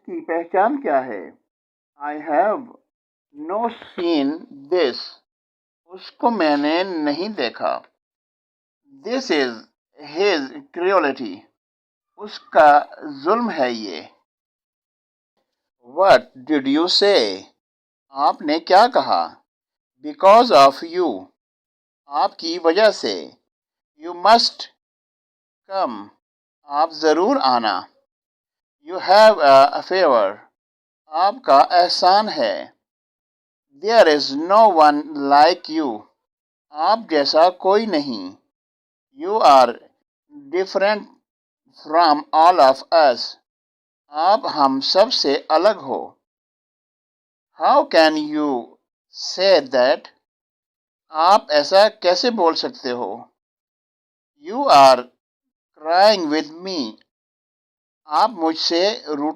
उसकी पहचान क्या है? I have no seen this, उसको मैंने नहीं देखा। दिस इज हिज क्रियोलिटी, उसका जुल्म है ये। What did you say? आपने क्या कहा? Because of you, आपकी वजह से। You must come, आप जरूर आना। You have a favor, आपका एहसान है। There is no one like you, आप जैसा कोई नहीं। You are different from all of us, आप हम सब से अलग हो। How can you say that? आप ऐसा कैसे बोल सकते हो? You are crying with me, आप मुझसे रूठ